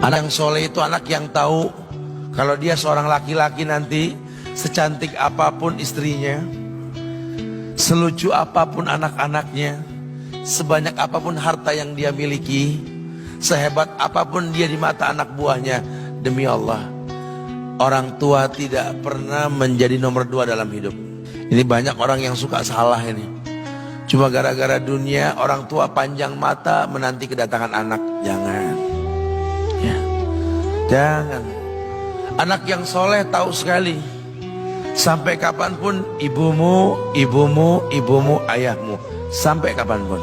Anak yang soleh itu anak yang tahu kalau dia seorang laki-laki nanti, secantik apapun istrinya, selucu apapun anak-anaknya, sebanyak apapun harta yang dia miliki, sehebat apapun dia di mata anak buahnya, demi Allah, orang tua tidak pernah menjadi nomor 2 dalam hidup. Ini banyak orang yang suka salah ini. Cuma gara-gara dunia, orang tua panjang mata menanti kedatangan anak. Jangan. Ya. Jangan. Anak yang soleh tahu sekali, sampai kapanpun ibumu, ayahmu. Sampai kapanpun.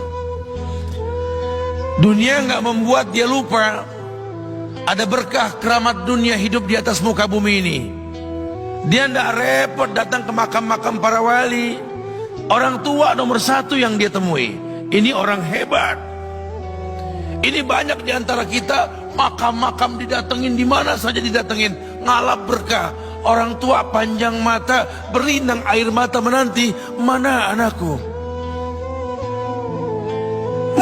Dunia nggak membuat dia lupa ada berkah keramat dunia hidup di atas muka bumi ini. Dia tidak repot datang ke makam-makam para wali. Orang tua nomor 1 yang dia temui. Ini orang hebat. Ini banyak di antara kita, makam-makam didatengin, di mana saja didatengin, ngalap berkah. Orang tua panjang mata, berlinang air mata menanti, mana anakku?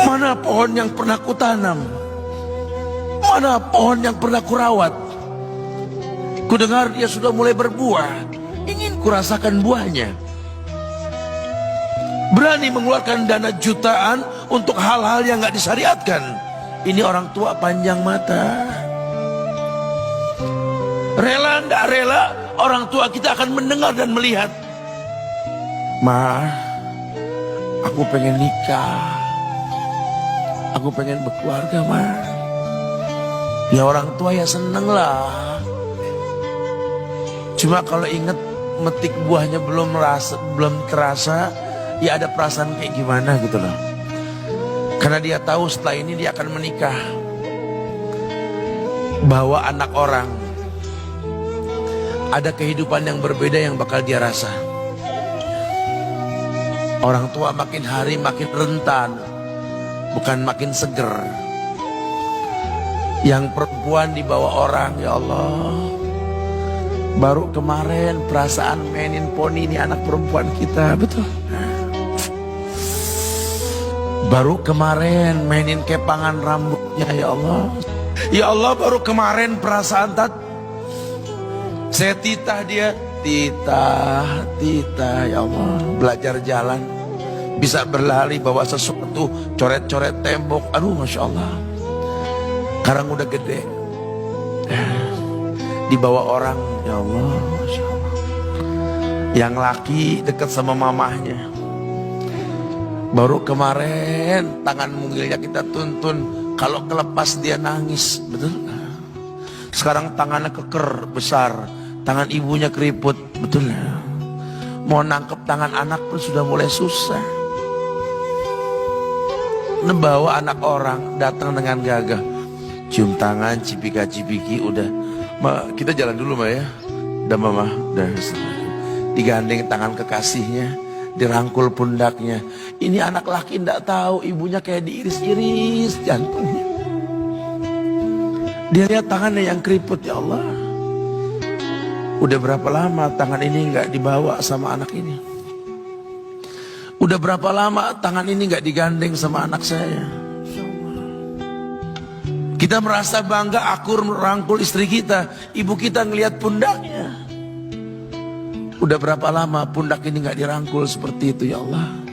Mana pohon yang pernah kutanam? Mana pohon yang pernah kurawat? Kudengar dia sudah mulai berbuah, ingin kurasakan buahnya. Berani mengeluarkan dana jutaan untuk hal-hal yang gak disyariatkan. Ini orang tua panjang mata. Rela ndak rela, orang tua kita akan mendengar dan melihat. Ma, aku pengen nikah, aku pengen berkeluarga, Ma. Ya orang tua ya seneng lah. Cuma kalau inget metik buahnya belum terasa, ya ada perasaan kayak gimana gitu loh. Karena dia tahu setelah ini dia akan menikah. Bahwa anak orang ada kehidupan yang berbeda yang bakal dia rasa. Orang tua makin hari makin rentan, bukan makin seger. Yang perempuan dibawa orang, ya Allah. Baru kemarin perasaan mainin poni ini anak perempuan kita, betul. Baru kemarin mainin kepangan rambutnya, ya Allah. Ya Allah, baru kemarin perasaan saya titah dia, titah, ya Allah. Belajar jalan, bisa berlari bawa sesuatu, coret-coret tembok, aduh Masya Allah. Sekarang udah gede, dibawa orang, ya Allah, Masya Allah. Yang laki dekat sama mamahnya. Baru kemarin tangan mungilnya kita tuntun, kalau kelepas dia nangis, betul? Sekarang tangannya keker besar, tangan ibunya keriput, betul? Mau nangkep tangan anak pun sudah mulai susah. Nebawa anak orang datang dengan gagah, cium tangan, cipika-cipiki, udah. Ma, kita jalan dulu, Ma ya. Udah Mama, udah. Digandeng tangan kekasihnya, dirangkul pundaknya. Ini anak laki ndak tahu ibunya kayak diiris-iris jantungnya. Dia lihat tangannya yang keriput, ya Allah. Udah berapa lama tangan ini nggak dibawa sama anak ini? Udah berapa lama tangan ini nggak digandeng sama anak saya? Kita merasa bangga akur merangkul istri kita, ibu kita ngelihat pundaknya. Udah berapa lama pundak ini gak dirangkul seperti itu, ya Allah.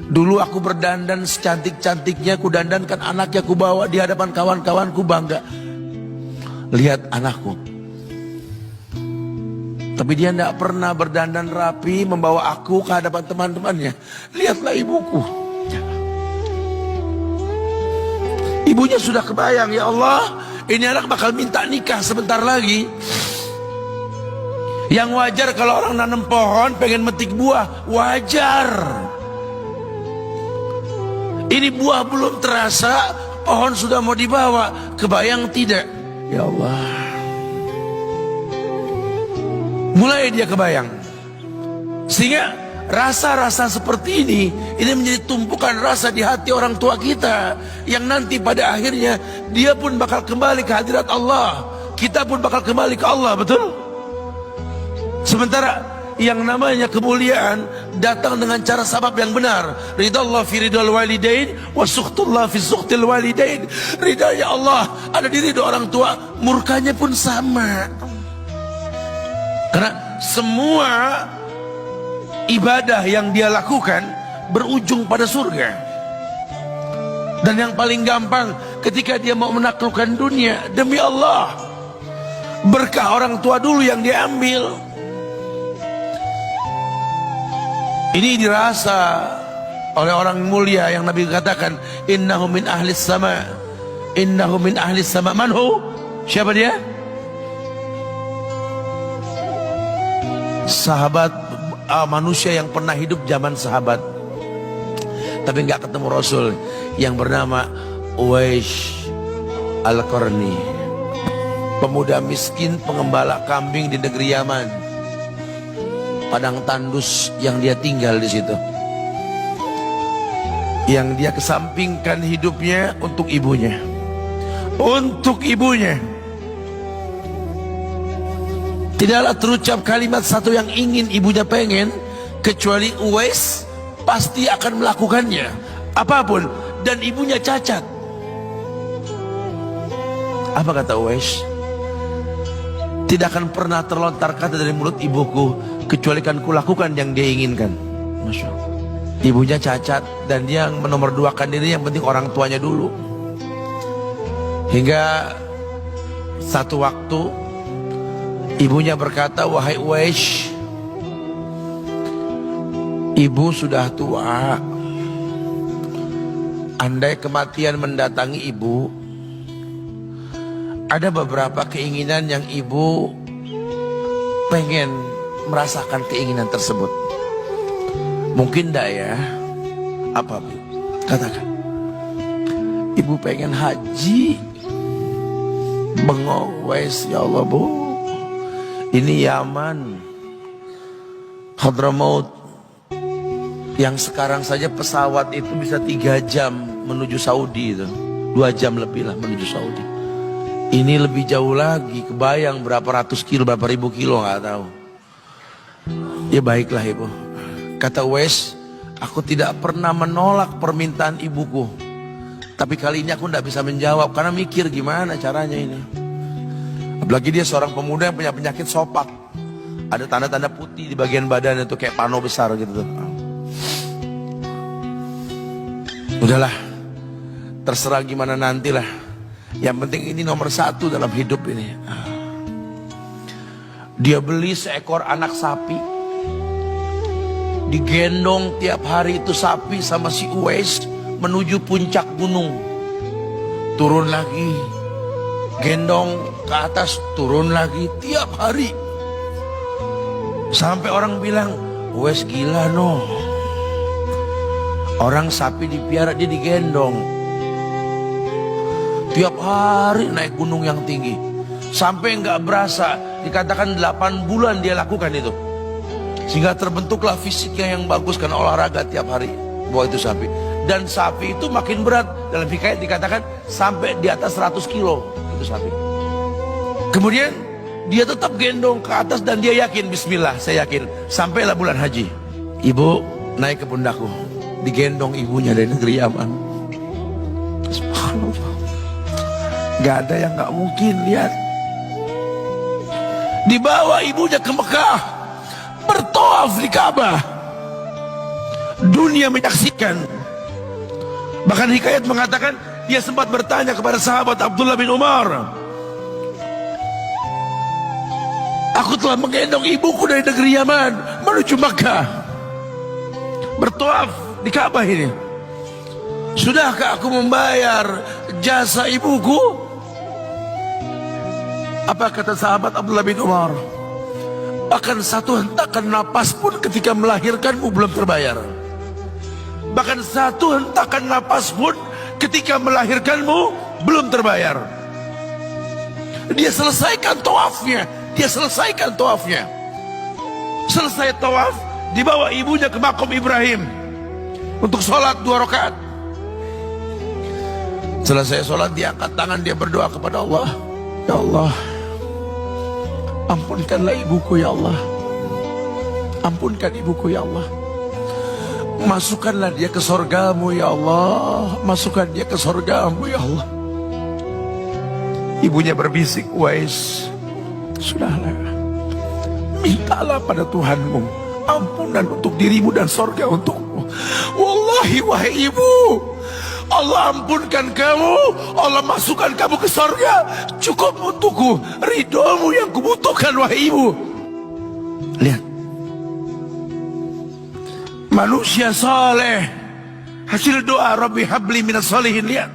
Dulu aku berdandan secantik-cantiknya, ku dandankan anaknya, ku bawa di hadapan kawan-kawanku, bangga. Lihat anakku. Tapi dia gak pernah berdandan rapi, membawa aku ke hadapan teman-temannya. Lihatlah ibuku. Ibunya sudah kebayang, ya Allah, ini anak bakal minta nikah sebentar lagi. Yang wajar kalau orang nanam pohon pengen metik buah, wajar. Ini buah belum terasa, pohon sudah mau dibawa, kebayang tidak? Ya Allah. Mulai dia kebayang. Sehingga rasa-rasa seperti ini menjadi tumpukan rasa di hati orang tua kita, yang nanti pada akhirnya dia pun bakal kembali ke hadirat Allah, kita pun bakal kembali ke Allah, betul? Sementara yang namanya kemuliaan datang dengan cara sabab yang benar. Ridallah fi ridal walidain wa sukhtullah fi sukhtil walidain. Ridha Allah ada di ridha orang tua, murkanya pun sama. Karena semua ibadah yang dia lakukan berujung pada surga. Dan yang paling gampang ketika dia mau menaklukkan dunia, demi Allah, berkah orang tua dulu yang diambil. Ini dirasa oleh orang mulia yang Nabi katakan, innahu min ahlis sama, innahu min ahlis sama. Manhu? Siapa dia? Sahabat manusia yang pernah hidup zaman sahabat tapi nggak ketemu Rasul, yang bernama Uwais Al-Qarni, pemuda miskin pengembala kambing di negeri Yaman, padang tandus yang dia tinggal di situ, yang dia kesampingkan hidupnya untuk ibunya, untuk ibunya. Tidaklah terucap kalimat satu yang ingin ibunya pengen, kecuali Uwais pasti akan melakukannya apapun, dan ibunya cacat. Apa kata Uwais? Tidak akan pernah terlontar kata dari mulut ibuku kecuali kan kulakukan yang dia inginkan. Masya Allah. Ibunya cacat dan dia yang menomorduakan diri, yang penting orang tuanya dulu. Hingga satu waktu ibunya berkata, wahai Uwais, ibu sudah tua. Andai kematian mendatangi ibu, ada beberapa keinginan yang ibu pengen merasakan keinginan tersebut. Mungkin enggak ya? Apa Bu? Katakan. Ibu pengen haji. Bengong, Wes, ya Allah Bu, ini Yaman, Hadramaut, yang sekarang saja pesawat itu bisa 3 jam menuju Saudi itu, 2 jam lebih lah menuju Saudi. Ini lebih jauh lagi, kebayang berapa ratus kilo, berapa ribu kilo nggak tahu. Ya baiklah ibu, kata Wes, aku tidak pernah menolak permintaan ibuku, tapi kali ini aku tidak bisa menjawab karena mikir gimana caranya ini. Apalagi dia seorang pemuda yang punya penyakit sopak, ada tanda-tanda putih di bagian badan itu kayak pano besar gitu tuh. Udahlah, terserah gimana nantilah. Yang penting ini nomor 1 dalam hidup ini. Dia beli seekor anak sapi, digendong tiap hari itu sapi sama si Uwais menuju puncak gunung. Turun lagi, gendong ke atas, turun lagi tiap hari. Sampai orang bilang, Uwais gila no. Orang sapi dipiara, dia digendong tiap hari naik gunung yang tinggi. Sampai nggak berasa, dikatakan 8 bulan dia lakukan itu. Sehingga terbentuklah fisiknya yang bagus karena olahraga tiap hari bawa itu sapi. Dan sapi itu makin berat, dalam hikayat dikatakan sampai di atas 100 kilo itu sapi. Kemudian dia tetap gendong ke atas dan dia yakin, bismillah saya yakin. Sampailah bulan haji, ibu naik ke pundakku, digendong ibunya dari negeri Yaman. Subhanallah, gak ada yang gak mungkin. Lihat, dibawa ibunya ke Mekah, bertawaf di Ka'bah, dunia menyaksikan. Bahkan hikayat mengatakan dia sempat bertanya kepada sahabat Abdullah bin Umar, aku telah menggendong ibuku dari negeri Yaman menuju Mekah, bertawaf di Ka'bah ini. Sudahkah aku membayar jasa ibuku? Apa kata sahabat Abdullah bin Umar? Bahkan satu hentakan napas pun ketika melahirkanmu belum terbayar. Bahkan satu hentakan napas pun ketika melahirkanmu belum terbayar. Dia selesaikan tawafnya. Dia selesaikan tawafnya. Selesai tawaf, dibawa ibunya ke makom Ibrahim untuk sholat 2 rakaat. Selesai sholat, dia angkat tangan, dia berdoa kepada Allah, ya Allah, ampunkanlah ibuku ya Allah. Ampunkan ibuku ya Allah. Masukkanlah dia ke sorgamu ya Allah. Masukkan dia ke sorgamu ya Allah. Ibunya berbisik, Uwais, sudahlah, mintalah pada Tuhanmu ampunan untuk dirimu dan sorga untukmu. Wallahi wahai ibu, Allah ampunkan kamu, Allah masukkan kamu ke sorga. Cukup untukku ridhomu yang kubutuhkan wahai ibu. Lihat, manusia saleh, hasil doa Rabbi habli minas salihin. Lihat,